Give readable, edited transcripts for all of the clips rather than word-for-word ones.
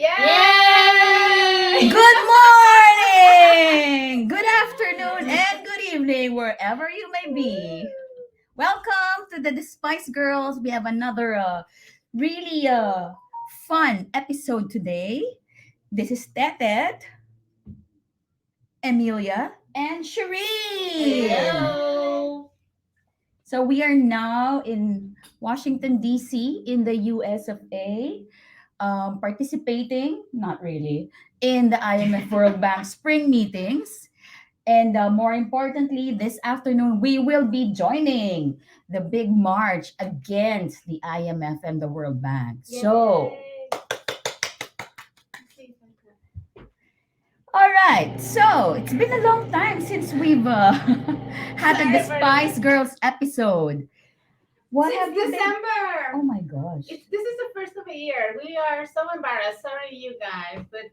Yay! Good morning, good afternoon, and good evening, wherever you may be. Welcome to the Despise Girls. We have another really fun episode today. This is Tetet, Emilia, and Shereen. Hello. So we are now in Washington, D.C., in the US of A, participating, not really, in the IMF World Bank spring meetings. And more importantly, this afternoon, we will be joining the big march against the IMF and the World Bank. So, all right. So, it's been a long time since we've had a Despise Girls episode. What Since have you been? December. Oh my gosh. This is the first of the year. We are so embarrassed. Sorry, you guys, but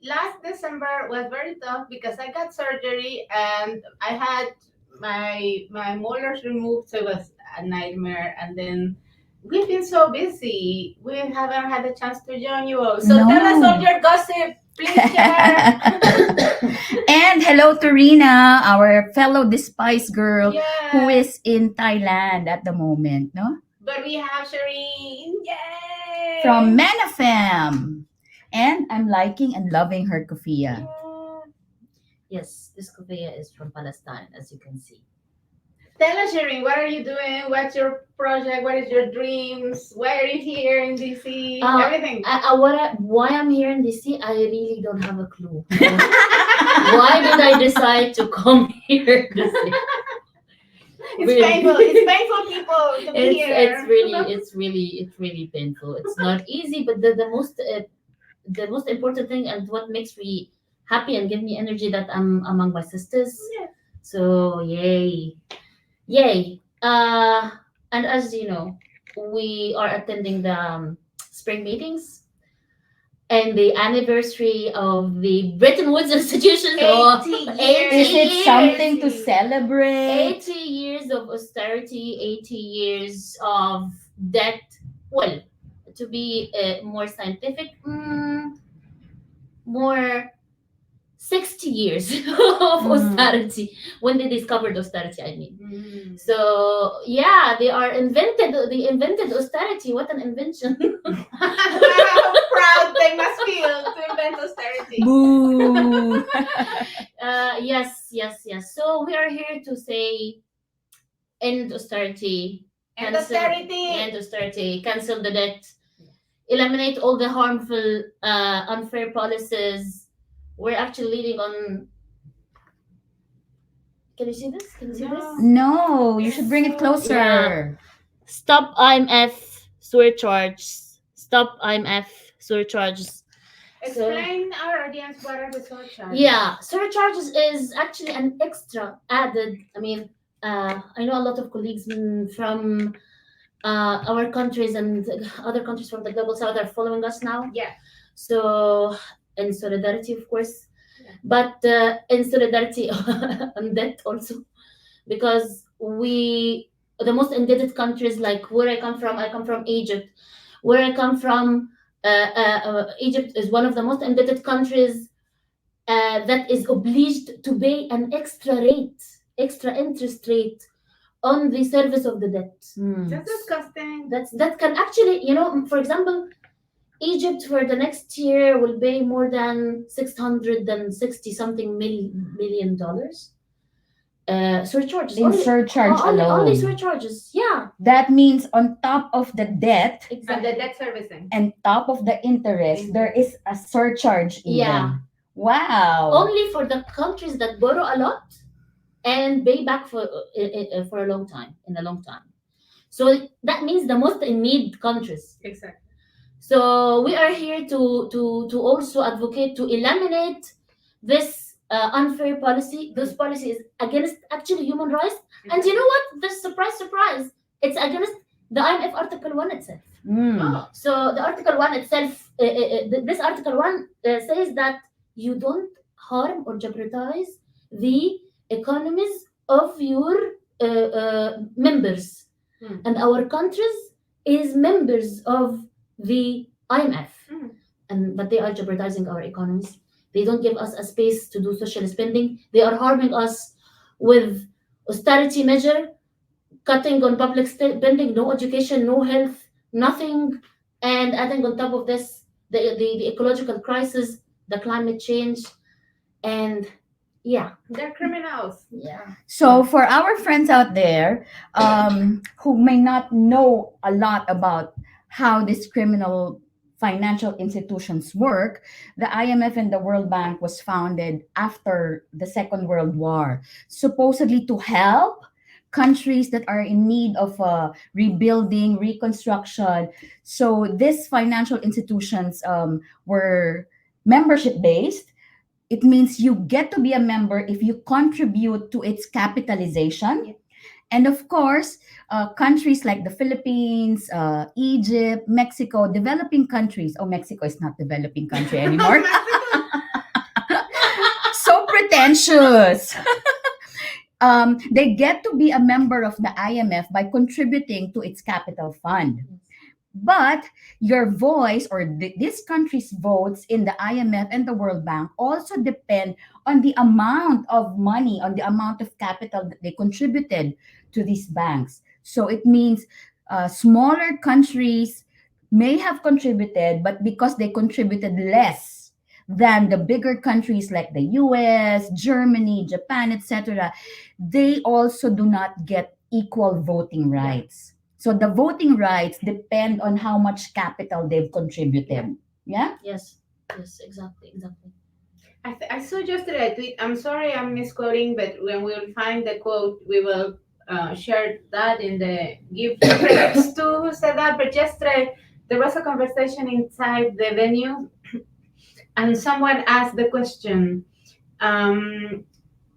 last December was very tough because I got surgery and I had my molars removed, so it was a nightmare. And then we've been so busy, we haven't had the chance to join you all. So tell us all No. your gossip, please share. And hello to Rina, our fellow Despise girl who Yeah. is in Thailand at the moment, no? But we have Shereen. Yay! From Manafam. And I'm liking and loving her kufia. Yeah. Yes, this kofia is from Palestine, as you can see. Tell us, Shereen, what are you doing? What's your project? What is your dreams? Why are you here in DC? Everything. Why I'm here in DC, I really don't have a clue. Why did I decide to come here in DC? It's Really. painful. It's painful, people, to be here. It's really painful. It's not easy, but the most important thing and what makes me happy and give me energy that I'm among my sisters. Yeah. So yay! And as you know, we are attending the spring meetings and the anniversary of the Bretton Woods Institution. 80 years. Is it something to celebrate? 80 years of austerity, 80 years of debt. Well, to be more scientific, more 60 years of austerity when they discovered austerity, I mean. So yeah, they invented austerity. What an invention. How proud they must feel to invent austerity. Boo! Yes. So we are here to say end austerity, And austerity. end austerity, cancel the debt, eliminate all the harmful, unfair policies. We're actually leading on. Can you see this? Can you see No. this? No, you should bring it closer. Yeah. Stop IMF surcharges. Stop IMF surcharges. Explain our audience what are the surcharges. Yeah, surcharges is actually an extra added. I mean, I know a lot of colleagues from our countries and other countries from the global south are following us now. Yeah. So, in solidarity, of course, Yeah. but in solidarity on debt also, because the most indebted countries, like where I come from Egypt. Where I come from, Egypt is one of the most indebted countries that is obliged to pay an extra interest rate on the service of the debt. That's disgusting. That can actually, for example, Egypt for the next year will pay more than 660 something million dollars. Surcharges. In surcharge only alone. surcharges. Yeah. That means on top of the debt And Exactly. the debt servicing. and top of the interest, there is a surcharge even. Yeah. Wow. Only for the countries that borrow a lot and pay back for a long time, in a long time. So that means the most in need countries. Exactly. So we are here to also advocate to eliminate this unfair policy. This policy is against actually human rights. And you know what? The surprise, it's against the IMF Article 1 itself. Oh. So the Article 1 itself, this Article 1 says that you don't harm or jeopardize the economies of your members. And our countries is members of the IMF. and but they are jeopardizing our economies. They don't give us a space to do social spending. They are harming us with austerity measure, cutting on public spending, no education, no health, nothing, and adding on top of this the ecological crisis, the climate change, and yeah, They're criminals. yeah, So, for our friends out there who may not know a lot about how these criminal financial institutions work, the IMF and the World Bank was founded after the Second World War, supposedly to help countries that are in need of rebuilding, reconstruction. So, these financial institutions were membership based. It means you get to be a member if you contribute to its capitalization. Yeah. And of course, countries like the Philippines, Egypt, Mexico, developing countries. Oh, Mexico is not developing country anymore. So pretentious. They get to be a member of the IMF by contributing to its capital fund. But your voice or this country's votes in the IMF and the World Bank also depend on the amount of money, on the amount of capital that they contributed to these banks. So it means smaller countries may have contributed, but because they contributed less than the bigger countries like the US, Germany, Japan, etc., they also do not get equal voting rights. So the voting rights depend on how much capital they've contributed. Yeah? yes, yes, exactly, exactly. I saw yesterday a tweet. I'm sorry I'm misquoting, but when we'll find the quote, we will share that in the give credits to who said that. But yesterday there was a conversation inside the venue, and someone asked the question.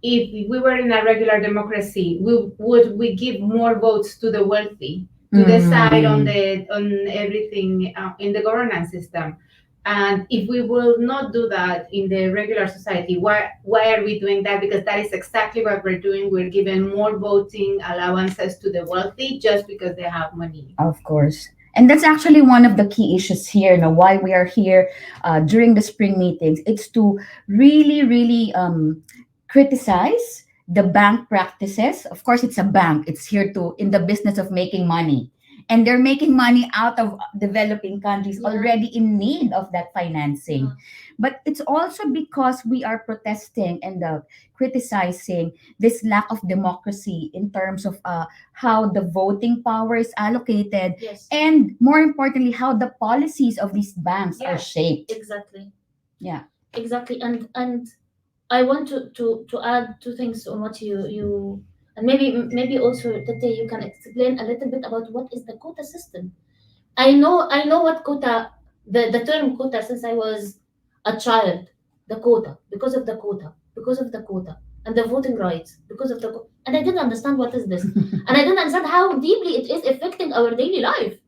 If we were in a regular democracy, would we give more votes to the wealthy to decide on everything in the governance system? And if we will not do that in the regular society, why are we doing that? Because that is exactly what we're doing. We're giving more voting allowances to the wealthy just because they have money. Of course. And that's actually one of the key issues here, why we are here during the spring meetings. It's to really, really criticize the bank practices. Of course, it's a bank. It's here to in the business of making money. And they're making money out of developing countries Yeah. already in need of that financing. Yeah. But it's also because we are protesting and criticizing this lack of democracy in terms of how the voting power is allocated, Yes, and more importantly, how the policies of these banks are Yes. shaped. exactly, Yeah. exactly. And I want to add two things on what you and maybe also Tete, you can explain a little bit about what is the quota system. I know what quota, the term quota, since I was a child. The quota, because of the quota, because of the quota, and the voting rights because of the and I didn't understand what is this, and I didn't understand how deeply it is affecting our daily life.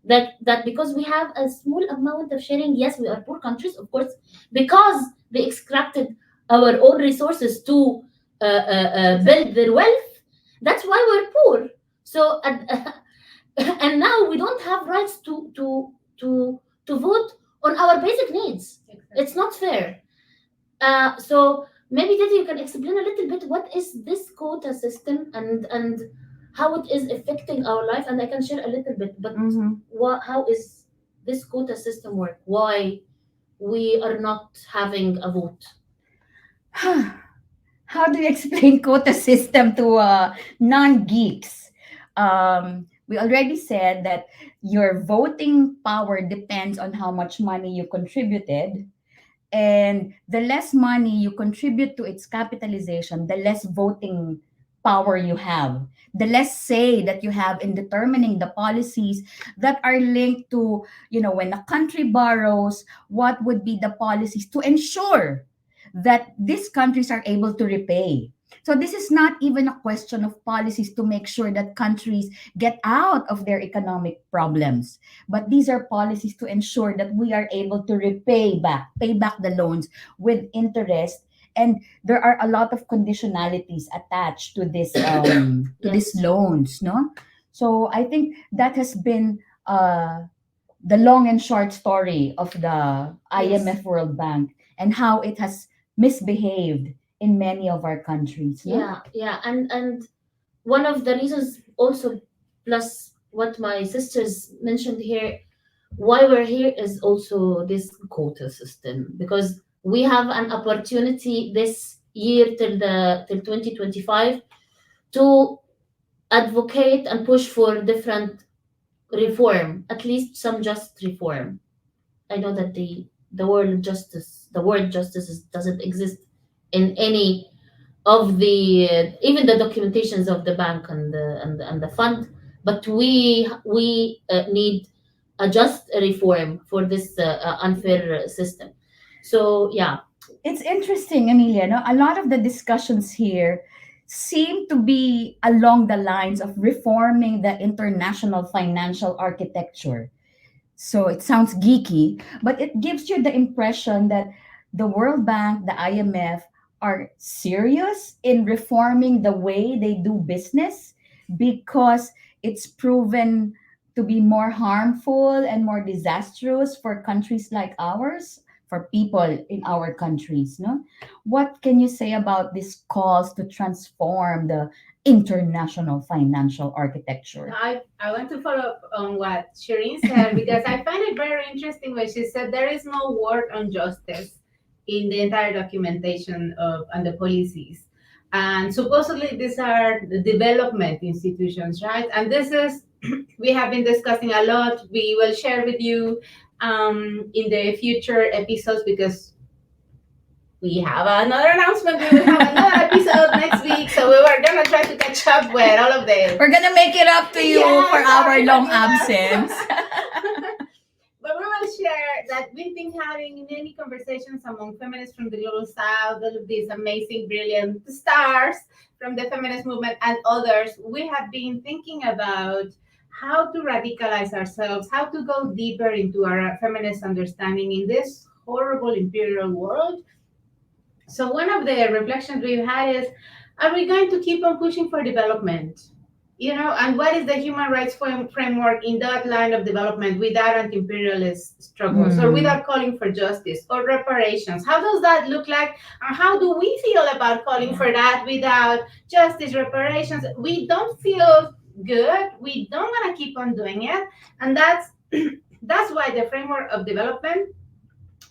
That because we have a small amount of sharing, yes, we are poor countries, of course, because they extracted our own resources to build their wealth. That's why we're poor. So and now we don't have rights to vote on our basic needs. It's not fair. So maybe that you can explain a little bit what is this quota system, and how it is affecting our life, and I can share a little bit. But Mhm. how is this quota system work? Why we are not having a vote? How do you explain quota system to non-geeks? We already said that your voting power depends on how much money you contributed, and the less money you contribute to its capitalization, the less voting power you have, the less say that you have in determining the policies that are linked to, when a country borrows, what would be the policies to ensure that these countries are able to repay. So this is not even a question of policies to make sure that countries get out of their economic problems, but these are policies to ensure that we are able to pay back the loans with interest. And there are a lot of conditionalities attached to this to these Yes. loans, no? So I think that has been the long and short story of the Yes. IMF World Bank and how it has misbehaved in many of our countries, no? Yeah, yeah, and one of the reasons also, plus what my sisters mentioned here, why we're here is also this quota system, because we have an opportunity this year till 2025 to advocate and push for different reform, at least some just reform. I know that the word justice doesn't exist in any of the even the documentations of the bank and the fund, but we need a just reform for this unfair system. So yeah. It's interesting, Amelia. No, a lot of the discussions here seem to be along the lines of reforming the international financial architecture. So it sounds geeky, but it gives you the impression that the World Bank, the IMF are serious in reforming the way they do business because it's proven to be more harmful and more disastrous for countries like ours, for people in our countries, no? What can you say about these calls to transform the international financial architecture? I want to follow up on what Shereen said because I find it very interesting when she said there is no word on justice in the entire documentation of and the policies. And supposedly these are the development institutions, right? And this is we have been discussing a lot. We will share with you in the future episodes because we have another announcement. We will have another episode next week, so we were gonna try to catch up with all of this. We're gonna make it up to you Yeah, for our sorry for long you absence. guys. But we will share that we've been having many conversations among feminists from the global south, all of these amazing, brilliant stars from the feminist movement and others. We have been thinking about how to radicalize ourselves, how to go deeper into our feminist understanding in this horrible imperial world. So one of the reflections we've had is, are we going to keep on pushing for development? You know, and what is the human rights framework in that line of development without anti-imperialist struggles or Mm. without calling for justice or reparations? How does that look like? And how do we feel about calling for that without justice, reparations? We don't feel good. We don't want to keep on doing it. And that's why the framework of development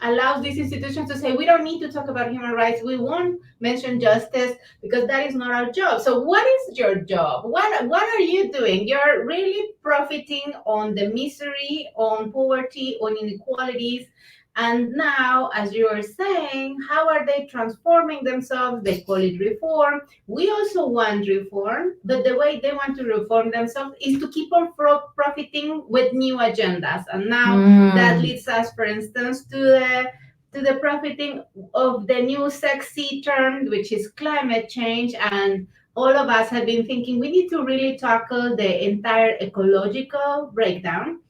allows these institutions to say we don't need to talk about human rights, we won't mention justice because that is not our job. So what is your job? What are you doing? You're really profiting on the misery, on poverty, on inequalities. And now, as you are saying, how are they transforming themselves? They call it reform. We also want reform, but the way they want to reform themselves is to keep on profiting with new agendas. And now that Mm. leads us, for instance, to the profiting of the new sexy term, which is climate change. And all of us have been thinking we need to really tackle the entire ecological breakdown.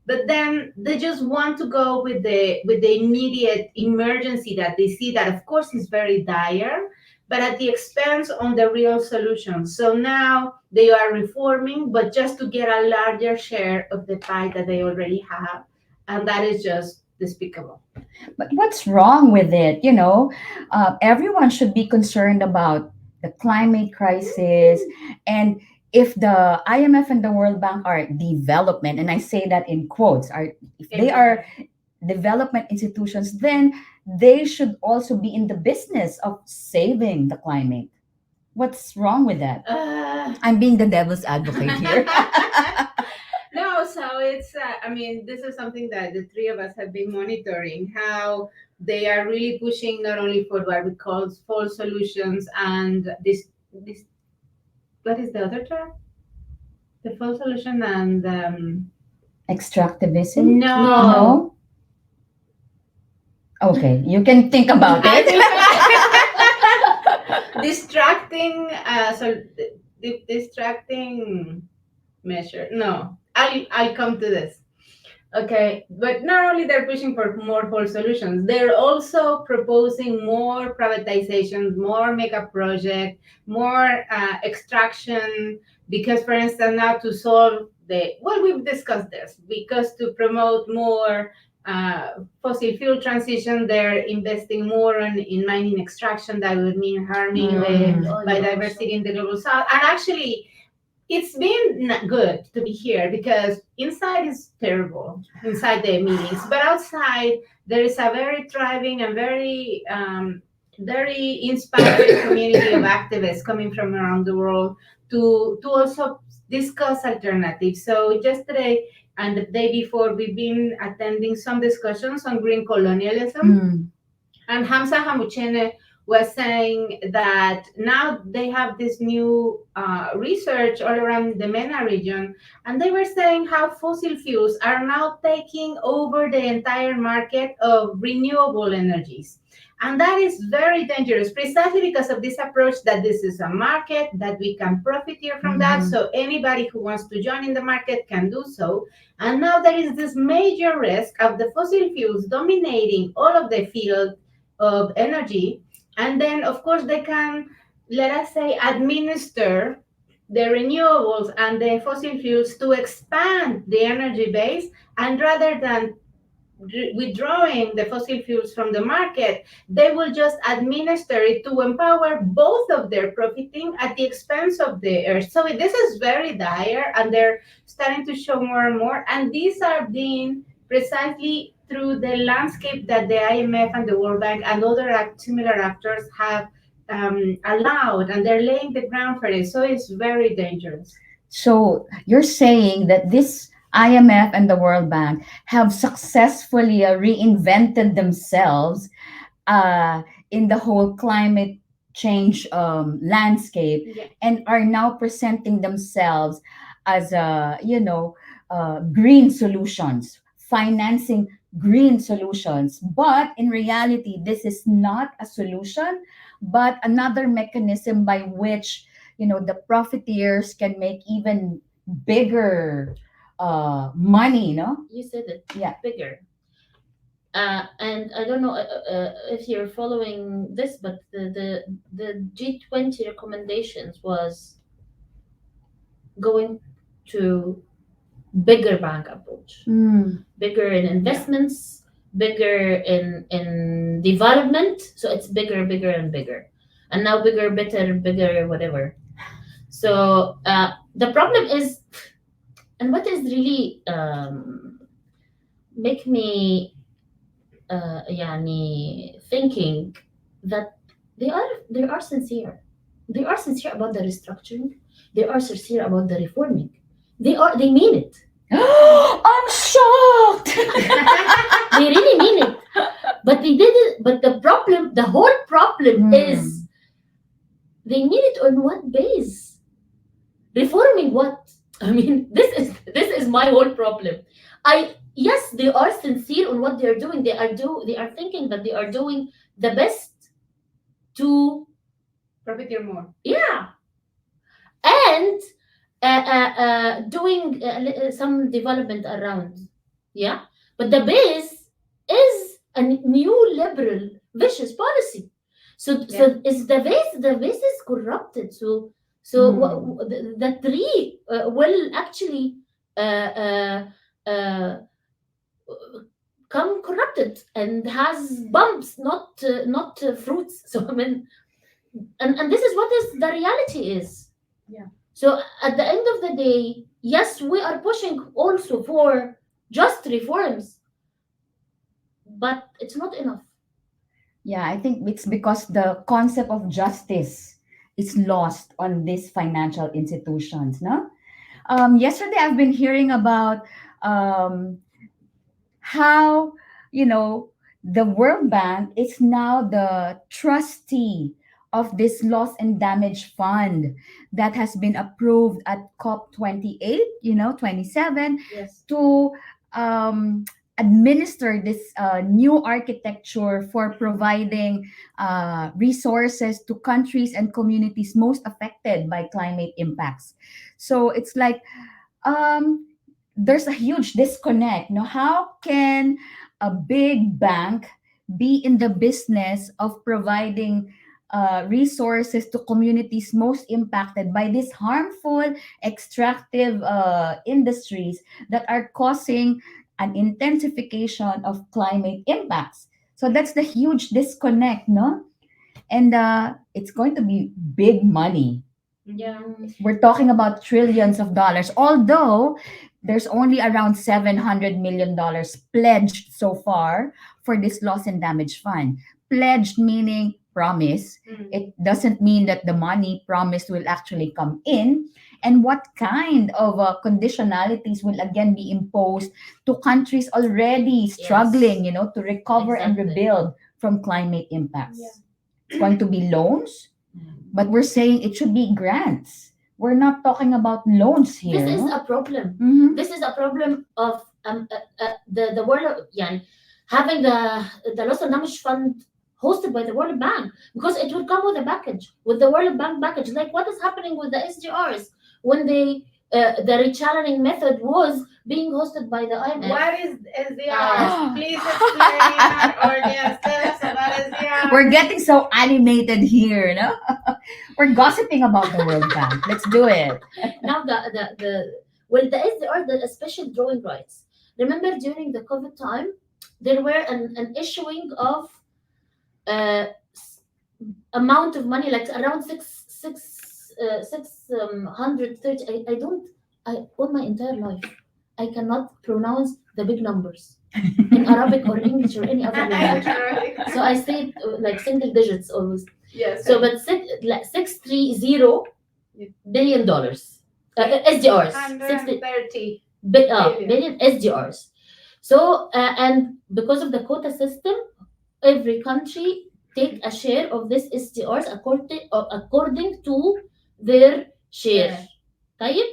But then they just want to go with the immediate emergency that they see that of course is very dire, but at the expense on the real solution. So now they are reforming, but just to get a larger share of the pie that they already have. And that is just despicable. But what's wrong with it? Everyone should be concerned about the climate crisis. And if the IMF and the World Bank are development, and I say that in quotes, if they are development institutions, then they should also be in the business of saving the climate. What's wrong with that? I'm being the devil's advocate here. No, so it's, I mean, this is something that the three of us have been monitoring how they are really pushing not only for what we call false solutions and this, what is the other term? The false solution and, Extractivism? no. No. No? Okay, you can think about I it. think distracting, distracting measure. No, I'll come to this. Okay, but not only they're pushing for more whole solutions, they're also proposing more privatization, more mega project, more extraction, because, for instance, now to solve the, well, we've discussed this, because to promote more fossil fuel transition, they're investing more in mining extraction. That would mean harming the Mm. Oh no. biodiversity in the global south. And actually, it's been good to be here because inside is terrible inside the meetings, but outside there is a very thriving and very inspiring community of activists coming from around the world to also discuss alternatives. So yesterday and the day before, we've been attending some discussions on green colonialism, Mm. and Hamza Hamuchene was saying that now they have this new research all around the MENA region, and they were saying how fossil fuels are now taking over the entire market of renewable energies. And that is very dangerous, precisely because of this approach that this is a market, that we can profiteer from that. Mhm. So anybody who wants to join in the market can do so. And now there is this major risk of the fossil fuels dominating all of the field of energy. And then, of course, they can, let us say, administer the renewables and the fossil fuels to expand the energy base. And rather than withdrawing the fossil fuels from the market, they will just administer it to empower both of their profiting at the expense of the earth. So this is very dire, and they're starting to show more and more. And these are being precisely through the landscape that the IMF and the World Bank and other similar actors have allowed, and they're laying the ground for it. So it's very dangerous. So you're saying that this IMF and the World Bank have successfully reinvented themselves uh, in the whole climate change landscape, Yeah. and are now presenting themselves as green solutions, financing green solutions. But in reality, this is not a solution, but another mechanism by which the profiteers can make even bigger money. No, You said it. yeah. Bigger. And I don't know if you're following this, but the G20 recommendations was going to bigger bank approach, Mm. bigger in investments, bigger in development. So it's bigger, bigger, and bigger, and now bigger, better, bigger, whatever. So the problem is, and what is really make me يعني thinking that they are sincere. They are sincere about the restructuring. They are sincere about the reforming. They mean it. I'm shocked. They really mean it. But they did it. But the whole problem Hmm. is they mean it on what base? Reforming what? I mean, this is my whole problem. I Yes, they are sincere on what they are doing. They are thinking that they are doing the best to, Profiteer more. yeah, and doing some development around, yeah. But the base is a new liberal vicious policy. So Yeah. is the base is corrupted. The tree will actually uh, uh, uh, come corrupted and has bumps, not fruits. So I mean, and this is what is the reality is. Yeah. So at the end of the day, yes, we are pushing also for just reforms, but it's not enough. Yeah, I think it's because the concept of justice is lost on these financial institutions. No, yesterday I've been hearing about um, how the World Bank is now the trustee of this loss and damage fund that has been approved at COP 28, 27, Yes. to administer this new architecture for providing resources to countries and communities most affected by climate impacts. So it's like, um, there's a huge disconnect. How can a big bank be in the business of providing resources to communities most impacted by these harmful extractive industries that are causing an intensification of climate impacts. So that's the huge disconnect, no? And it's going to be big money. Yeah. We're talking about trillions of dollars, although there's only around $700 million pledged so far for this loss and damage fund. Pledged meaning promise. Mm. It doesn't mean that the money promised will actually come in. And what kind of conditionalities will again be imposed to countries already struggling, to recover and Exactly. rebuild from climate impacts? Yeah. It's going to be loans, but we're saying it should be grants. We're not talking about loans here. This is no? a problem. Mhm. This is a problem of the world, يعني, having the loss and damage fund hosted by the World Bank, because it will come with a package, with the World Bank package. Like what is happening with the SDRs when the rechanneling method was being hosted by the IMF. What is SDR? Please explain our audience. Tell us about SDR. We're getting so animated here, no? We're gossiping about the World Bank. Let's do it. Now the SDR, the special drawing rights. Remember during the COVID time, there were an issuing of uh, amount of money like around 630. I don't. I all my entire life I cannot pronounce the big numbers in Arabic or English or any other language. So I say it like single digits always. Yes. So but 630 billion dollars. SDRs. 130. Billion SDRs. So and because of the quota system, every country take a share of this SDRs according to their share. طيب.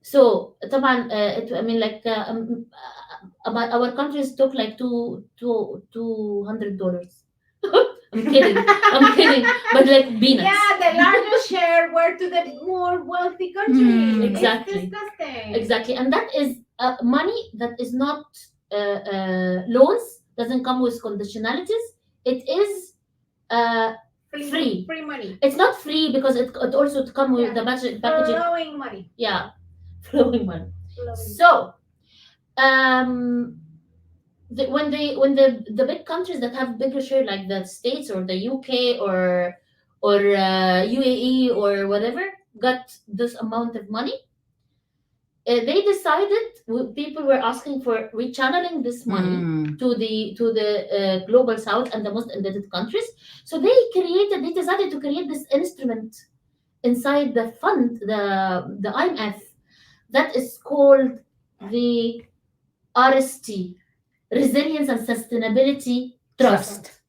So طبعا I mean like our countries took like $200. I'm kidding. I'm kidding. But like peanuts. Yeah, the largest share were to the more wealthy countries. Exactly. It's disgusting. Exactly. And that is money that is not loans, doesn't come with conditionalities. It is free. Free money. It's not free because it also come with the packaging. Flowing money. Yeah, flowing money. Flowing. So, when the big countries that have bigger share, like the States or the UK or UAE or whatever, got this amount of money, they decided people were asking for rechanneling this money to the global south and the most indebted countries. So they decided to create this instrument inside the fund, the IMF, that is called the RST, Resilience and Sustainability Trust.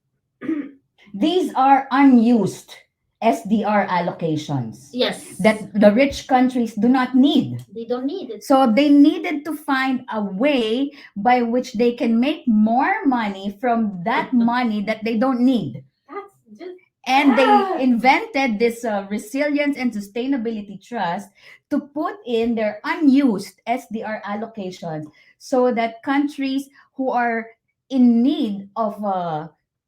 These are unused SDR allocations Yes, that the rich countries do not need. they don't need it. So they needed to find a way by which they can make more money from that money that they don't need. That's just. And they invented this resilience and sustainability trust to put in their unused SDR allocations so that countries who are in need of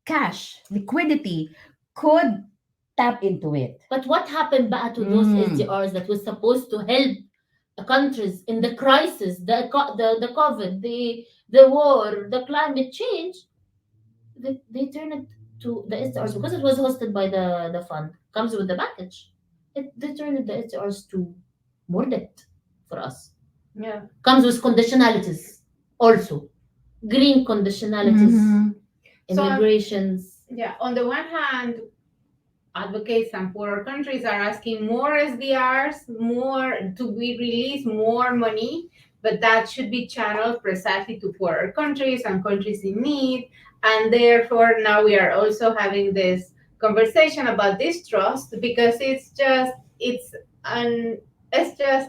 cash, liquidity, could tap into it. But what happened back to those SDRs that was supposed to help the countries in the crisis, the COVID, the war, the climate change? They turn it to the SDRs because it was hosted by the fund, comes with the package. They turned the SDRs to more debt for us. Yeah. Comes with conditionalities also, green conditionalities, So, immigrations. Yeah. On the one hand, advocates and poorer countries are asking more SDRs, more to be released, more money, but that should be channeled precisely to poorer countries and countries in need. And therefore, now we are also having this conversation about this trust because it's just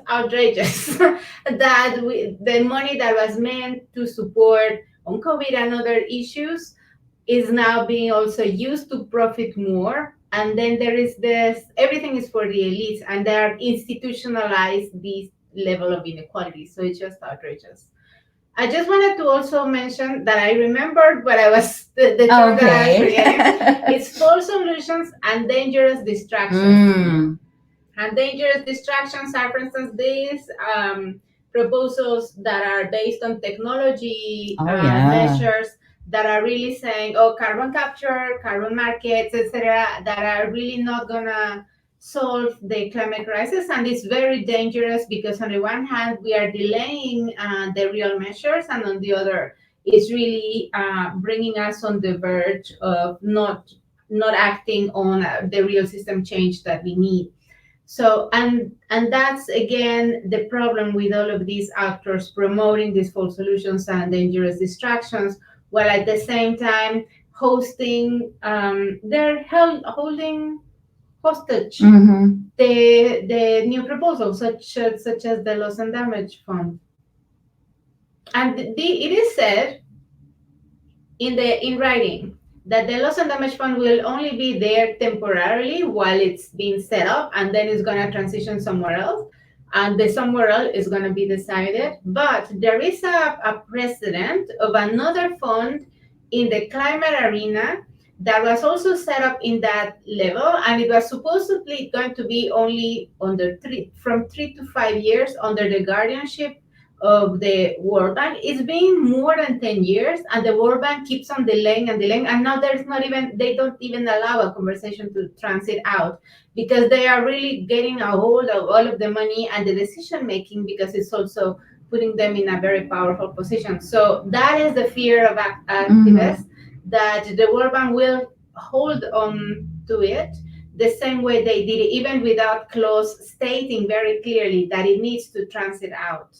outrageous that the money that was meant to support on COVID and other issues is now being also used to profit more. And then there is this, everything is for the elites, and they are institutionalized this level of inequality. So it's just outrageous. I just wanted to also mention that I remembered what I was the term that I was Okay. forgetting. It's false solutions and dangerous distractions. Mm. And dangerous distractions are, for instance, these proposals that are based on technology Oh yeah. measures that are really saying, oh, carbon capture, carbon markets, etc., that are really not gonna solve the climate crisis, and it's very dangerous because on the one hand we are delaying the real measures, and on the other, it's really bringing us on the verge of not acting on the real system change that we need. So and that's again the problem with all of these actors promoting these false solutions and dangerous distractions, while at the same time hosting they're holding hostage Mm-hmm. the new proposals such as the loss and damage fund. And it is said in writing that the loss and damage fund will only be there temporarily while it's being set up, and then it's going to transition somewhere else, and the somewhere else is going to be decided. But there is a precedent of another fund in the climate arena that was also set up in that level, and it was supposedly going to be only under 3 to 5 years under the guardianship of the World Bank. It's been more than 10 years, and the World Bank keeps on delaying and delaying. And now there's not even, they don't even allow a conversation to transit out because they are really getting a hold of all of the money and the decision making, because it's also putting them in a very powerful position. So that is the fear of Mm-hmm. activists, that the World Bank will hold on to it the same way they did it, even without clause stating very clearly that it needs to transit out.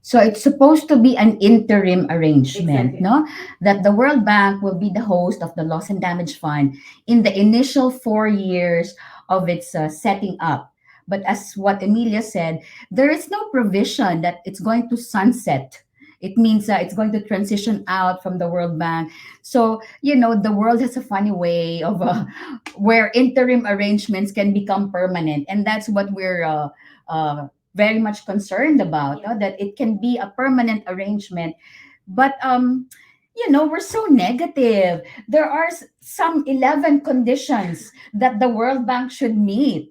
So it's supposed to be an interim arrangement, Exactly. no? That the World Bank will be the host of the Loss and Damage Fund in the initial 4 years of its setting up. But as what Emilia said, there is no provision that it's going to sunset. It means it's going to transition out from the World Bank. So, the world has a funny way of where interim arrangements can become permanent. And that's what we're very much concerned about, Yeah. that it can be a permanent arrangement. But we're so negative. There are some 11 conditions that the World Bank should meet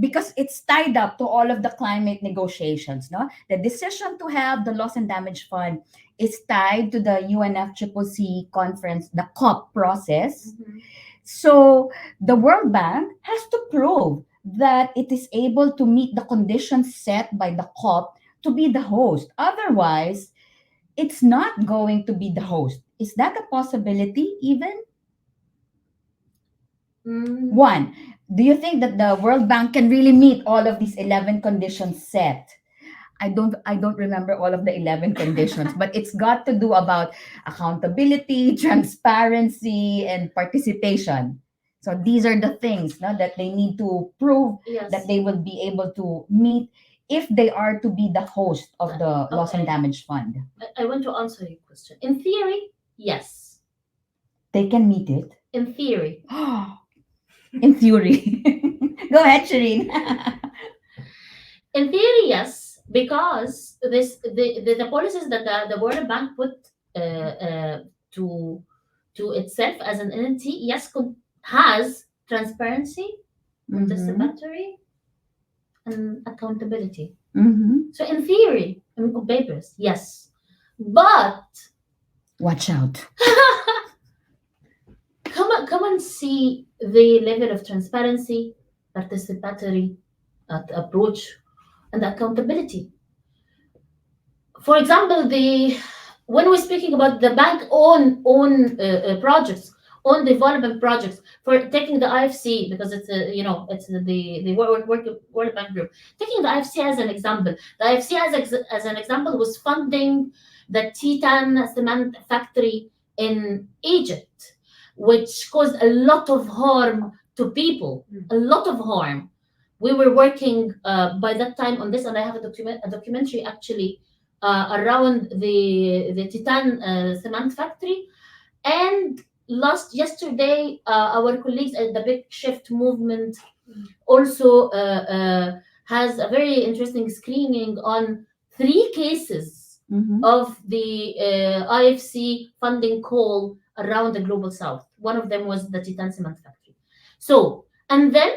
because it's tied up to all of the climate negotiations. No, the decision to have the loss and damage fund is tied to the UNFCCC conference, the COP process. Mhm. So the World Bank has to prove that it is able to meet the conditions set by the COP to be the host. Otherwise, it's not going to be the host. Is that a possibility even? Mm, One, do you think that the World Bank can really meet all of these 11 conditions set? I don't remember all of the 11 conditions, but it's got to do about accountability, transparency, and participation. So these are the things, no, that they need to prove that yes. they will be able to meet if they are to be the host of the loss and Okay. damage fund. I want to answer your question. In theory, yes. They can meet it. In theory. In theory. Go ahead, Shireen. In theory, yes, because the policies that the World Bank put to itself as an entity, yes, has transparency, Mm-hmm. participatory, and accountability. Mm-hmm. So in theory, on papers, yes, but Watch out. come and see the level of transparency, participatory approach, and accountability. For example, the when we're speaking about the bank projects, own development projects, for taking the IFC, because it's it's the World Bank Group, taking the IFC as an example. The IFC as an example was funding the Titan cement factory in Egypt, which caused a lot of harm to people, a lot of harm. We were working by that time on this, and I have a documentary actually around the Titan cement factory. And last yesterday, our colleagues at the Big Shift movement also has a very interesting screening on 3 cases Mm-hmm. of the IFC funding call around the global south. One of them was the Titan cement factory. So, and then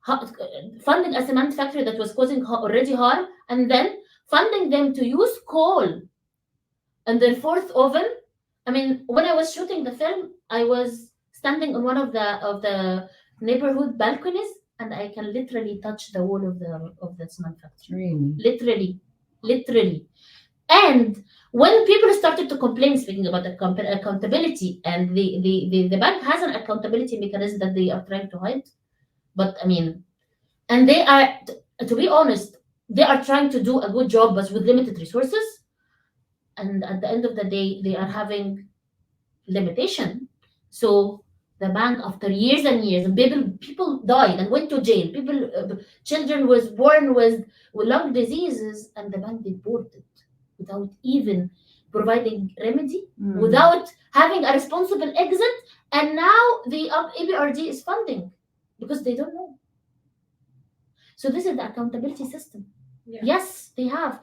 ha- funding a cement factory that was causing already harm, and then funding them to use coal in their fourth oven. I mean, when I was shooting the film, I was standing on one of the neighborhood balconies, and I can literally touch the wall of the cement factory. Really? Literally, literally. And when people started to complain, speaking about accountability, and the bank has an accountability mechanism that they are trying to hide. But I mean, and they are, to be honest, they are trying to do a good job, but with limited resources. And at the end of the day, they are having limitation. So the bank, after years and years, and people died and went to jail. People, children was born with lung diseases, and the bank deported without even providing remedy, Mm. without having a responsible exit. And now the EBRD is funding because they don't know. So this is the accountability system. Yeah. Yes, they have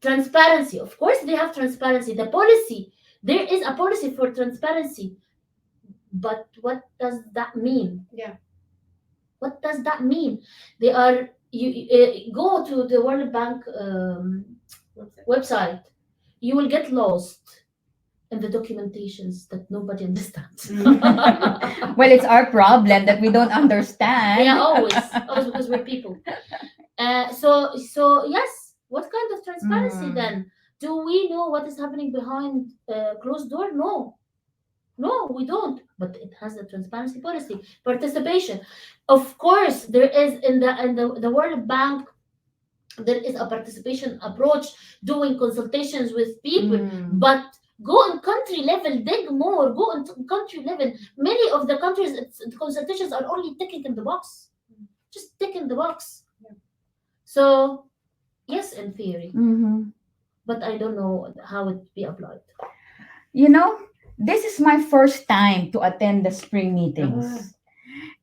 transparency. Of course, they have transparency. The policy, there is a policy for transparency. But what does that mean? Yeah. What does that mean? They are, go to the World Bank website. You will get lost in the documentations that nobody understands. Well, it's our problem that we don't understand. Yeah, always because we're people. So yes, what kind of transparency Mm. then? Do we know what is happening behind closed door? No, no, we don't. But it has a transparency policy. Participation, of course, there is in the World Bank. There is a participation approach, doing consultations with people, Mm. but go on country level, dig more. Go on country level. Many of the countries, the consultations are only ticking in the box, just tick in the box. Yeah. So yes, in theory, Mhm. but I don't know how it be applied. You know, this is my first time to attend the spring meetings.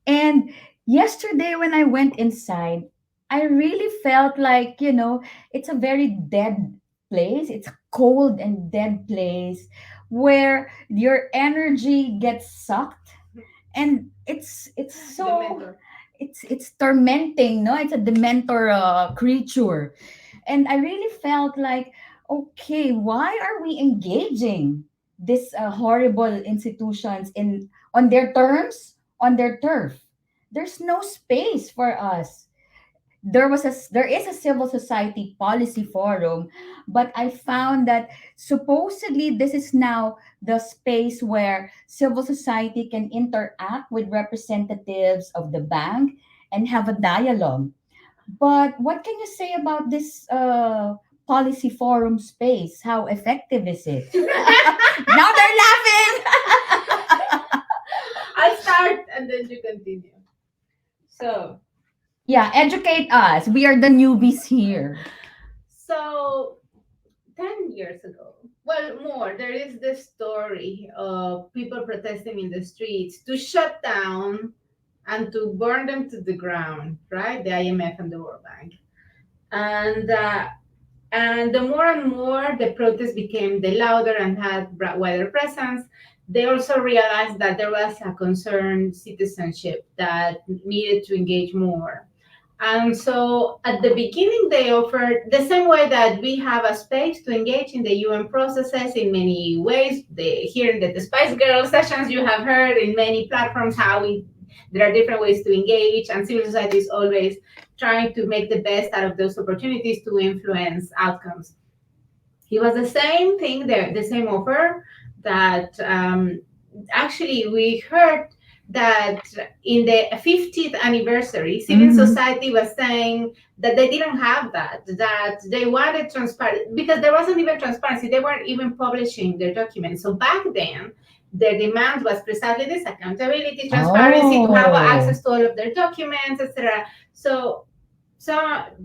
And yesterday, when I went inside, I really felt like, it's a very dead place. It's a cold and dead place where your energy gets sucked. And it's The so mentor. it's tormenting, no? It's a dementor creature. And I really felt like, okay, why are we engaging these horrible institutions in on their terms, on their turf? There's no space for us. There is a civil society policy forum, but I found that supposedly this is now the space where civil society can interact with representatives of the bank and have a dialogue. But what can you say about this policy forum space? How effective is it? Now they're laughing. I'll start and then you continue. So, Yeah, educate us. We are the newbies here. so 10 years ago, well, more, there is this story of people protesting in the streets to shut down and to burn them to the ground, right? The IMF and the World Bank. And the more and more the protest became the louder and had wider presence, they also realized that there was a concerned citizenship that needed to engage more. And so at the beginning, they offered the same way that we have a space to engage in the UN processes in many ways. Here in the Despise Girl sessions, you have heard in many platforms how there are different ways to engage, and civil society is always trying to make the best out of those opportunities to influence outcomes. It was the same thing there, the same offer that actually we heard that in the 50th anniversary, civil Mhm. society was saying that they didn't have that they wanted transparency because there wasn't even transparency. They weren't even publishing their documents. So back then, their demand was precisely this: accountability, transparency, to have Oh. access to all of their documents, etc. So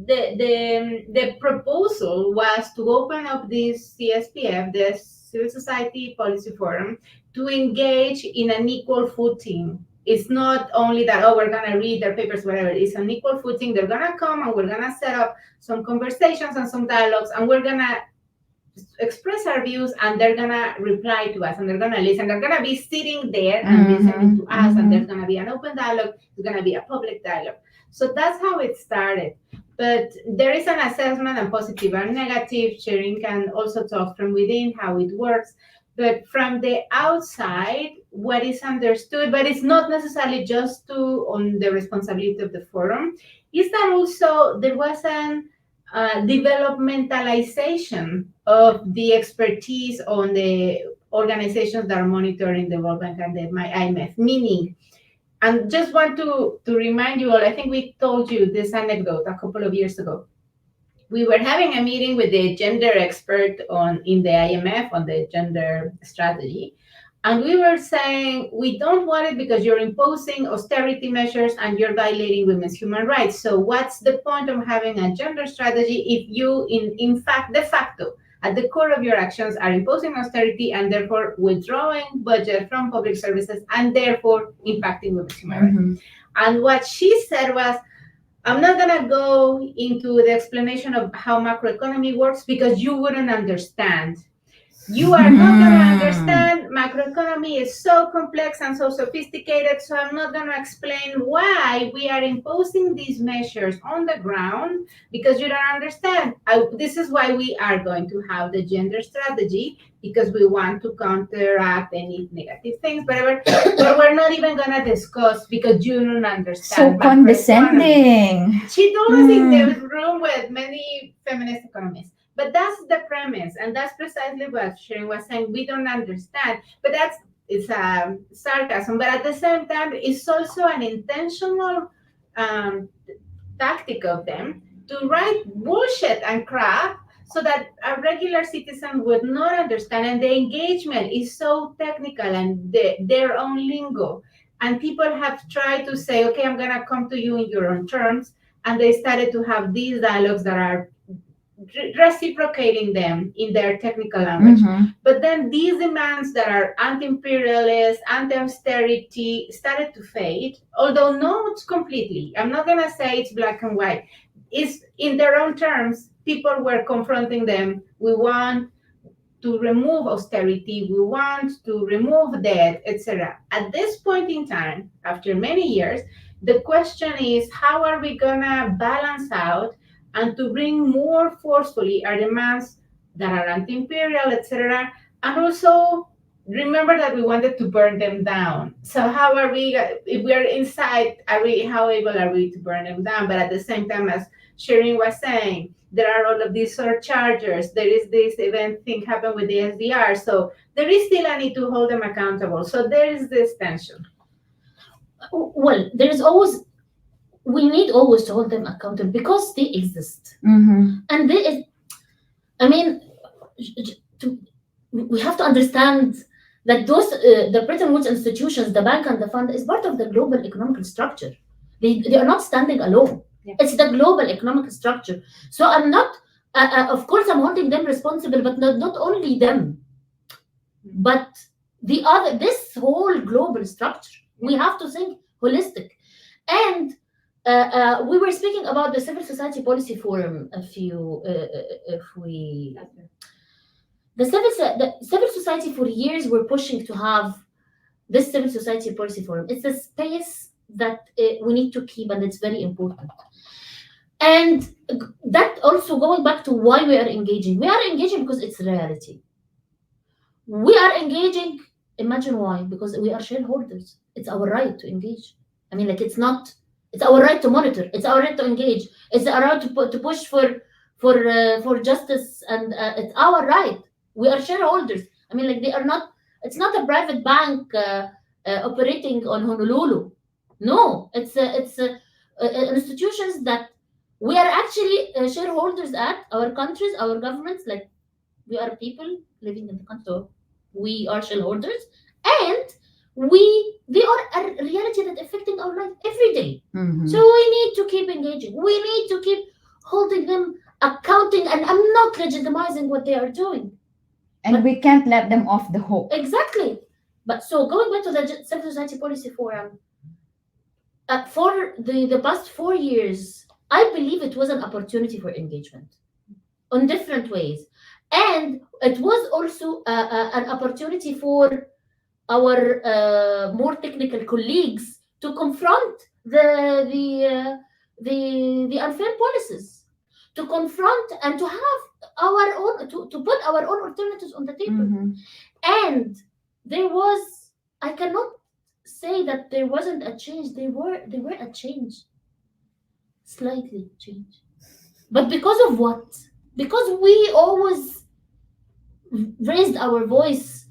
the proposal was to open up this CSPF, the Civil Society Policy Forum, to engage in an equal footing. It's not only that, oh, we're gonna read their papers, whatever. It's an equal footing. They're gonna come and we're gonna set up some conversations and some dialogues, and we're gonna express our views, and they're gonna reply to us, and they're gonna listen. They're gonna be sitting there and listening to us, and there's gonna be an open dialogue. There's gonna be a public dialogue. So that's how it started. But there is an assessment and positive and negative. Shereen can also talk from within how it works. But from the outside, what is understood, but it's not necessarily just to on the responsibility of the forum, is that also there was an developmentalization of the expertise on the organizations that are monitoring the World Bank and the IMF. Meaning, and just want to remind you all, I think we told you this anecdote a couple of years ago. We were having a meeting with the gender expert on in the IMF on the gender strategy. And we were saying, we don't want it because you're imposing austerity measures and you're violating women's human rights. So what's the point of having a gender strategy if you, in fact, de facto, at the core of your actions are imposing austerity and therefore withdrawing budget from public services and therefore impacting women's human rights? And what she said was, I'm not gonna go into the explanation of how macroeconomy works because you wouldn't understand. You are not going to understand. Macroeconomy is so complex and so sophisticated, so I'm not going to explain why we are imposing these measures on the ground because you don't understand. This is why we are going to have the gender strategy because we want to counteract any negative things, whatever. But we're not even going to discuss because you don't understand. So condescending. She told us in the room with many feminist economists. But that's the premise, and that's precisely what Shereen was saying. We don't understand, but it's a sarcasm. But at the same time, it's also an intentional tactic of them to write bullshit and crap so that a regular citizen would not understand. And the engagement is so technical and their own lingo. And people have tried to say, okay, I'm gonna come to you in your own terms, and they started to have these dialogues that are reciprocating them in their technical language. But then these demands that are anti-imperialist, anti-austerity started to fade, although not completely. I'm not going to say it's black and white. It's in their own terms, people were confronting them. We want to remove austerity, we want to remove debt, etc. At this point in time, after many years, the question is how are we going to balance out and to bring more forcefully our demands that are anti-imperial, etc. And also remember that we wanted to burn them down. So how are we, if we are inside, how able are we to burn them down? But at the same time, as Shereen was saying, there are all of these surchargers. There is this event thing happen with the SDR. So there is still a need to hold them accountable. So there is this tension. Well, there's always, we need always to hold them accountable because they exist. And they is, I mean, we have to understand that those, the Bretton Woods institutions, the bank and the fund is part of the global economic structure. They are not standing alone. Yeah. It's the global economic structure. So I'm not, of course, I'm holding them responsible, but not only them, but the other, this whole global structure. We have to think holistic. And we were speaking about the Civil Society Policy Forum the civil society for years were pushing to have this Civil Society Policy Forum. It's a space that we need to keep, and it's very important. And that also going back to why we are engaging. We are engaging because it's reality. We are engaging, imagine why, because we are shareholders. It's our right to engage. I mean, like, it's our right to monitor. It's our right to engage. It's our right to push for justice, and it's our right. We are shareholders. I mean, like, they are not. It's not a private bank operating on Honolulu. No, it's institutions that we are actually shareholders at, our countries, our governments. Like, we are people living in the country. So we are shareholders, and they are a reality that affecting our life every day. So we need to keep engaging. We need to keep holding them accounting, and I'm not legitimizing what they are doing. And we can't let them off the hook. Exactly. But so going back to the Civil Society Policy Forum, for the past 4 years, I believe it was an opportunity for engagement on different ways. And it was also an opportunity for our more technical colleagues to confront the unfair policies, to confront and to have our own, to put our own alternatives on the table. Mm-hmm. And there was, I cannot say that there wasn't a change. There were a change, slightly change, but because of what? Because we always raised our voice.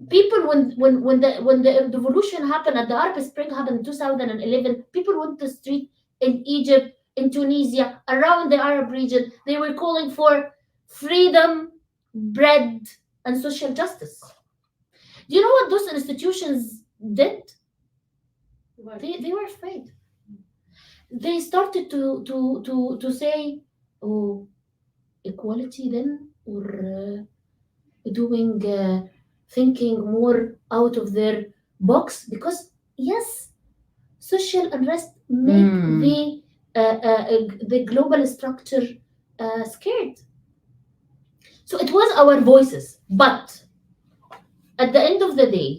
People, when the revolution happened and the Arab Spring happened in 2011, people went to the street in Egypt, in Tunisia, around the Arab region. They were calling for freedom, bread, and social justice. Do you know what those institutions did? What? They were afraid. They started to say, oh, equality then, or doing thinking more out of their box, because yes, social unrest make Mm. the global structure scared. So it was our voices, but at the end of the day,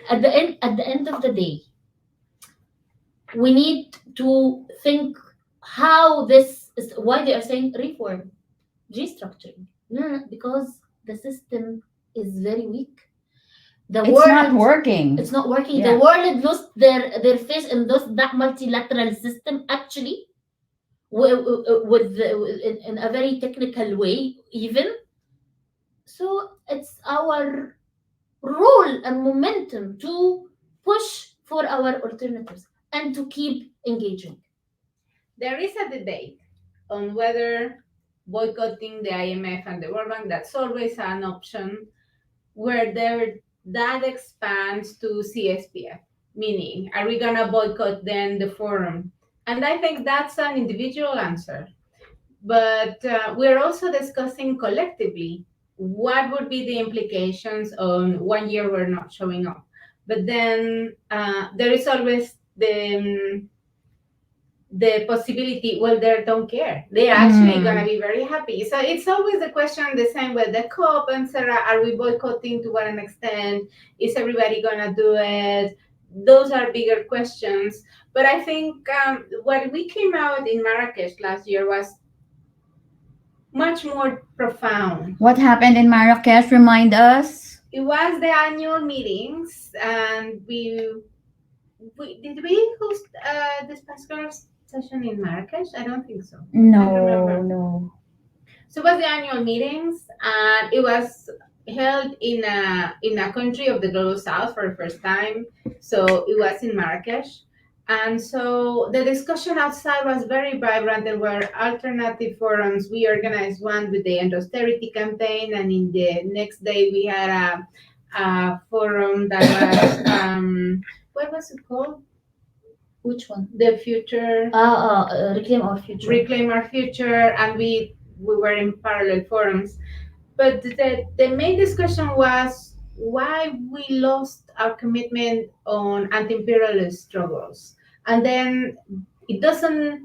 at the end of the day, we need to think how this is, why they are saying reform, restructuring. No, no, no, because the system is very weak. The It's not world, working. it's not working. The Yeah. world lost their face in that multilateral system, actually, in a very technical way, even. So it's our role and momentum to push for our alternatives and to keep engaging. There is a debate on whether boycotting the IMF and the World Bank, that's always an option, where that expands to CSPF, meaning, are we going to boycott then the forum? And I think that's an individual answer. But we're also discussing collectively what would be the implications on 1 year we're not showing up. But then there is always the possibility, well, they don't care, they're actually going to Mm. be very happy. So it's always the question the same with the COP, and Sarah, are we boycotting, to what an extent, is everybody going to do it? Those are bigger questions. But I think what we came out in Marrakesh last year was much more profound. What happened in Marrakesh? Remind us. It was the annual meetings, and we did we host this past session in Marrakesh? I don't think so. I can't No, remember. no. So it was the annual meetings, and it was held in a country of the global south for the first time. So it was in Marrakesh. And so the discussion outside was very vibrant. There were alternative forums. We organized one with the end austerity campaign, and in the next day we had a forum that was what was it called? Which one? The future, Reclaim our future. reclaim our future, and we were in parallel forums. But the main discussion was why we lost our commitment on anti-imperialist struggles. And then it doesn't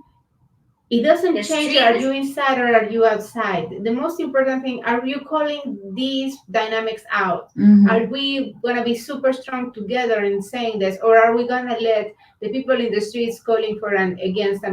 it doesn't The change, street are you inside or are you outside. The most important thing, are you calling these dynamics out? Mhm. Are we going to be super strong together in saying this, or are we going to let the people in the streets calling for an against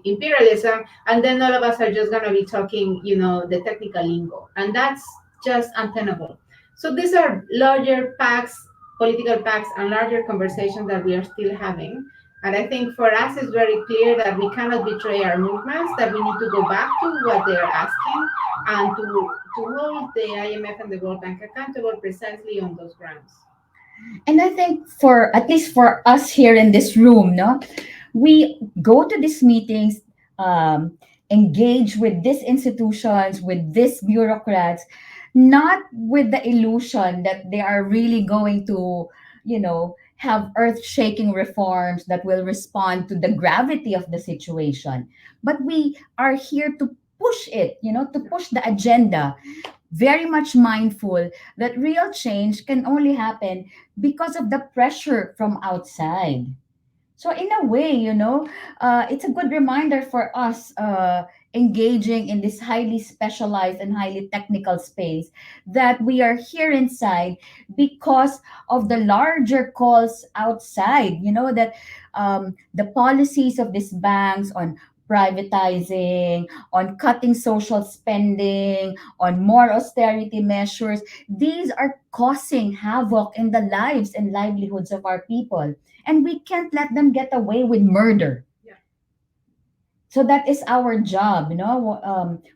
imperialism, and then all of us are just going to be talking, the technical lingo, and that's just untenable. So these are larger packs, political packs, and larger conversations that we are still having. And I think for us, it's very clear that we cannot betray our movements, that we need to go back to what they're asking, and to hold the IMF and the World Bank accountable precisely on those grounds. And I think for at least for us here in this room, no, we go to these meetings, engage with these institutions, with these bureaucrats, not with the illusion that they are really going to, have earth-shaking reforms that will respond to the gravity of the situation. But we are here to push it, to push the agenda, very much mindful that real change can only happen because of the pressure from outside. So, in a way, it's a good reminder for us engaging in this highly specialized and highly technical space, that we are here inside because of the larger calls outside. You know that the policies of these banks on privatizing, on cutting social spending, on more austerity measures, these are causing havoc in the lives and livelihoods of our people. And we can't let them get away with murder. So that is our job,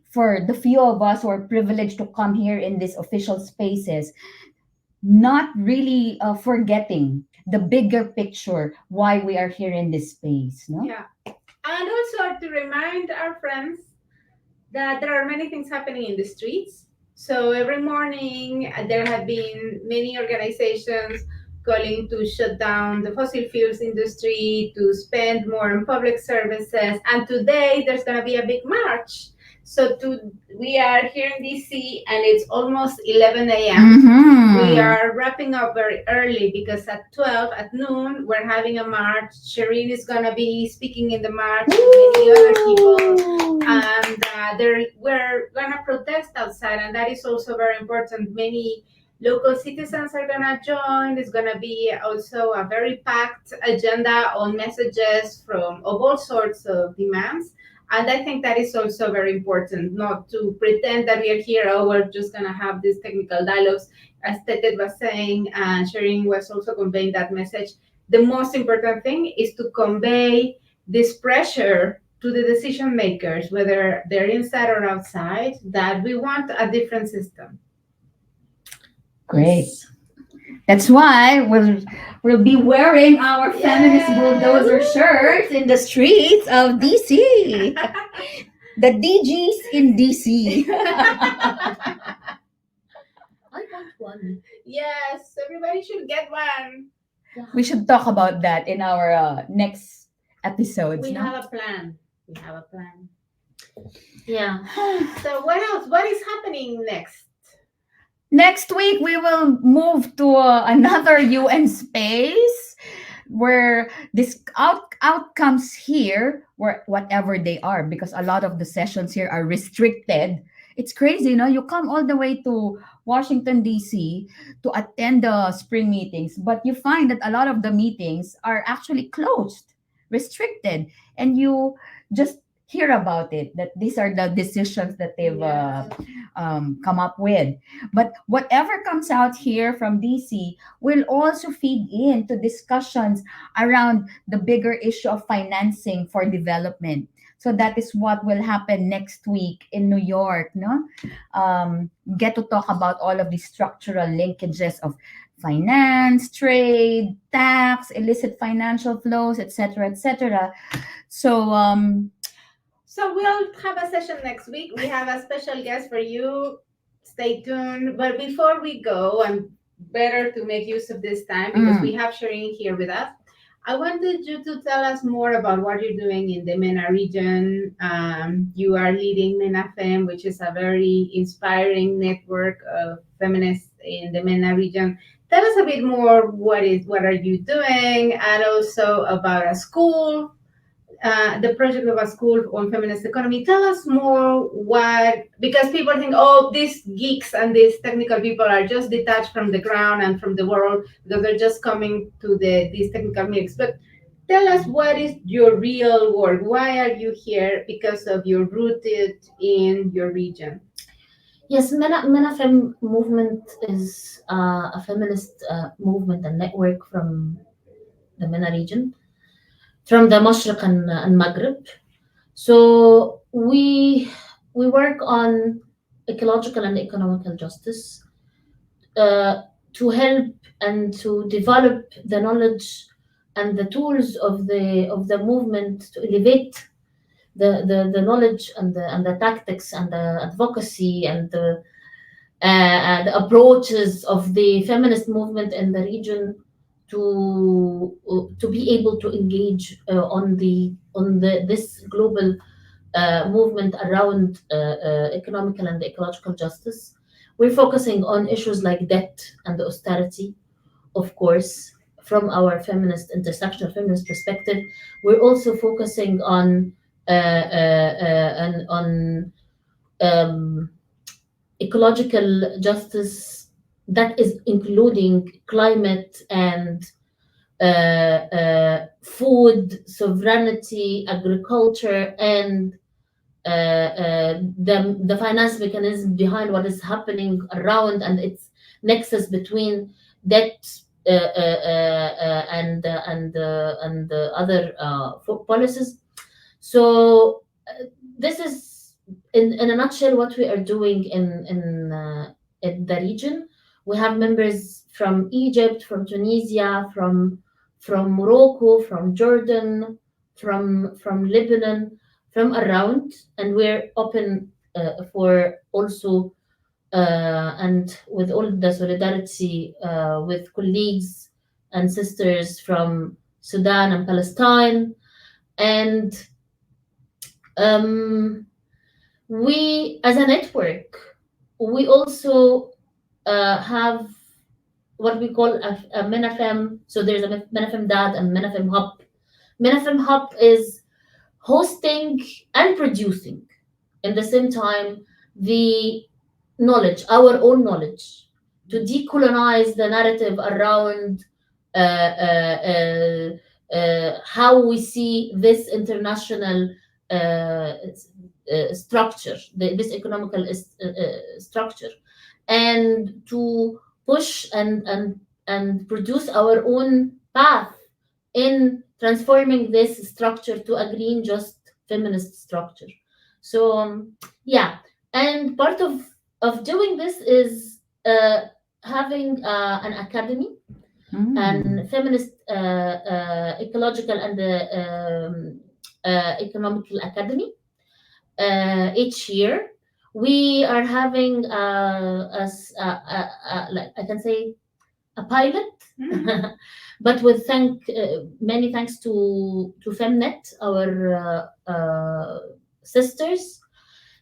for the few of us who are privileged to come here in these official spaces, not really forgetting the bigger picture why we are here in this space, no? Yeah. And also to remind our friends that there are many things happening in the streets. So every morning there have been many organizations calling to shut down the fossil fuels industry, to spend more on public services. And today there's going to be a big march. We are here in DC and it's almost 11 a.m. We are wrapping up very early because at 12 at noon we're having a march. Shereen is going to be speaking in the march with many other people, and we're gonna protest outside, and that is also very important. Many local citizens are gonna join. There's gonna be also a very packed agenda on messages of all sorts of demands. And I think that is also very important, not to pretend that we are here, oh, we're just gonna have these technical dialogues. As Tete was saying, and Shereen was also conveying that message. The most important thing is to convey this pressure to the decision makers, whether they're inside or outside, that we want a different system. Great. That's why we'll be wearing our feminist bulldozer shirts in the streets of DC. The DGs in DC. I want one. Yes, everybody should get one. We should talk about that in our next episodes. We no? have a plan. We have a plan. Yeah. So what else? What is happening next? Next week, we will move to another UN space where this outcomes here, where whatever they are, because a lot of the sessions here are restricted. It's crazy, you come all the way to Washington, D.C. to attend the spring meetings, but you find that a lot of the meetings are actually closed, restricted, and you just hear about it, that these are the decisions that they've come up with. But whatever comes out here from DC will also feed into discussions around the bigger issue of financing for development. So that is what will happen next week in New York. No, get to talk about all of the structural linkages of finance, trade, tax, illicit financial flows, etc., etc. So So we'll have a session next week. We have a special guest for you. Stay tuned. But before we go, and better to make use of this time because we have Shereen here with us. I wanted you to tell us more about what you're doing in the MENA region. You are leading MENA Fem, which is a very inspiring network of feminists in the MENA region. Tell us a bit more. What are you doing, and also about a school, the project of a school on feminist economy. Tell us more because people think, oh, these geeks and these technical people are just detached from the ground and from the world because they're just coming to these technical meetings. But tell us, what is your real work? Why are you here? Because of you're rooted in your region. Yes, MENA Fem movement is a feminist movement and network from the MENA region, from the Mashriq and Maghreb. So we work on ecological and economical justice to help and to develop the knowledge and the tools of the movement to elevate the knowledge and the tactics and the advocacy and the approaches of the feminist movement in the region to be able to engage on this global movement around economical and ecological justice. We're focusing on issues like debt and austerity, of course, from our feminist intersectional feminist perspective. We're also focusing on and on um, ecological justice, that is including climate and food sovereignty, agriculture, and the finance mechanism behind what is happening around, and its nexus between debt and other policies. So this is in a nutshell what we are doing in the region. We have members from Egypt, from Tunisia, from Morocco, from Jordan, from Lebanon, from around, and we're open for also and with all the solidarity with colleagues and sisters from Sudan and Palestine. And um, we, as a network, we also have what we call a Menafem. So there's a Menafem Dad and Menafem Hub. Menafem Hub is hosting and producing in the same time the knowledge, our own knowledge, to decolonize the narrative around how we see this international structure, this economical structure, and to push and produce our own path in transforming this structure to a green, just feminist structure. So yeah, and part of doing this is having an academy, Mm. and feminist ecological and economical academy. Each year we are having like I can say a pilot. Mhm. But with many thanks to Femnet, our sisters.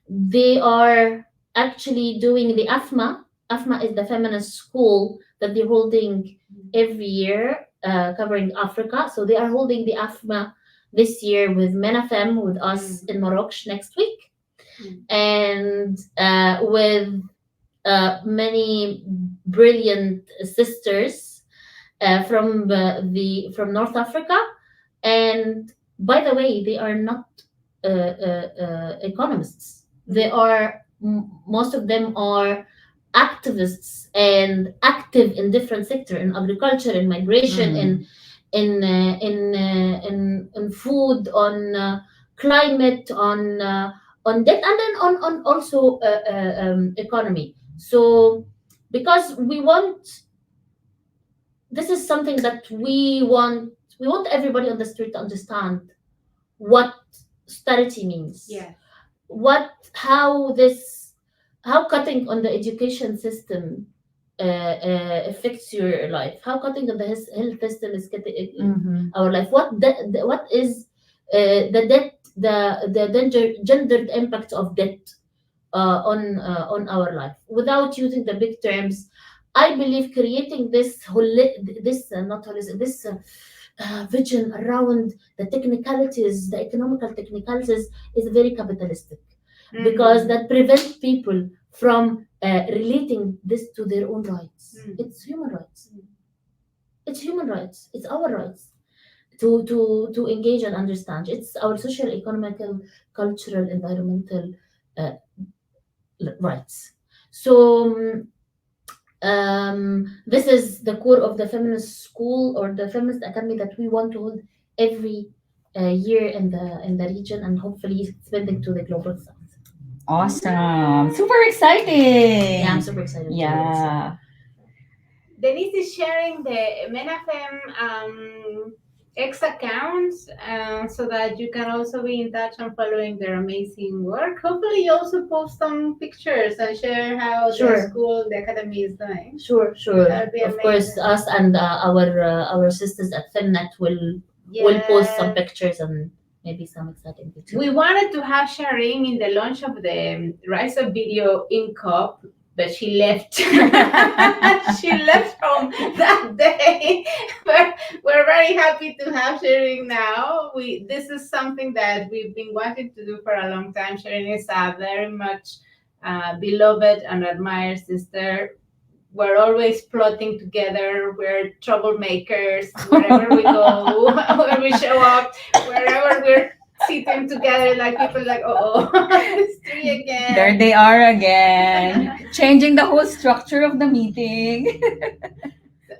They are actually doing the AFMA. AFMA is the feminist school that they're holding every year, covering Africa. So they are holding the AFMA this year with Menafem, with us in Morocco next week, and with many brilliant sisters from North Africa. And by the way, they are not economists. They are most of them are activists and active in different sectors, in agriculture, in migration, Mm. in food, on climate, on debt, and then on also economy. So because we want, this is something that we want everybody on the street to understand what austerity means, Yeah. what how this how cutting on the education system affects your life, how cutting on the health system is getting Mhm. our life, what is the debt, the gendered impact of debt on our life, without using the big terms. I believe creating this this not holistic, this vision around the technicalities, the economical technicalities, is very capitalistic, because that prevents people from relating this to their own rights. It's human rights. It's human rights. It's our rights to engage and understand. It's our social, economical, cultural, environmental uh, rights. So this is the core of the feminist school or the feminist academy that we want to hold every year in the region, and hopefully spreading to the global south. Awesome. Super Yeah, I'm exciting. super excited. Yeah. Denise is sharing the Menafem X accounts so that you can also be in touch and following their amazing work. Hopefully, you also post some pictures and share how Sure. the school, the academy is doing. Sure, sure. That'd be Of course, amazing. us and our sisters at Femnet will post some pictures and maybe some exciting pictures. We wanted to have Shereen in the launch of the Rise Up video in COP, but she left. She left home that day. But we're very very happy to have Shereen now. This is something that we've been wanting to do for a long time. Shereen is a very much beloved and admired sister. We're always plotting together. We're troublemakers wherever we go, where we show up, wherever we're sitting together. Like people like, oh, it's three again. There they are again, changing the whole structure of the meeting.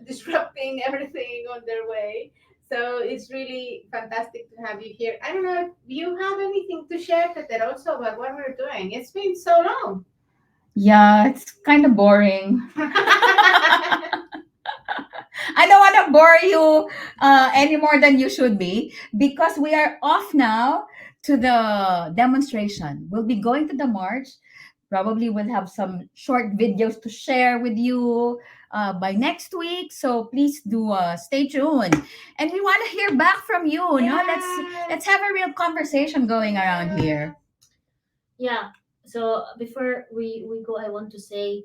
Disrupting everything on their way. So it's really fantastic to have you here. I don't know if you have anything to share with it also about what we're doing. It's been so long. Yeah, it's kind of boring. I don't want to bore you any more than you should be because we are off now to the demonstration. We'll be going to the march. Probably we'll have some short videos to share with you by next week. So please do stay tuned. And we want to hear back from you. No, let's have a real conversation going around here. Yeah. So before we go, I want to say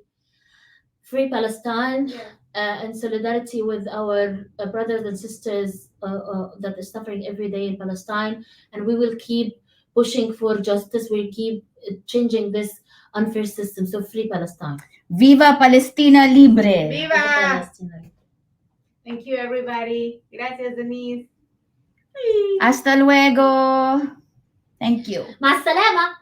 free Palestine, and solidarity with our brothers and sisters that are suffering every day in Palestine. And we will keep pushing for justice. We'll keep changing this unfair system. So free Palestine. Viva Palestina Libre! Viva! Palestine. Thank you, everybody. Gracias, Denise. Hasta luego! Thank you. مع السلامة.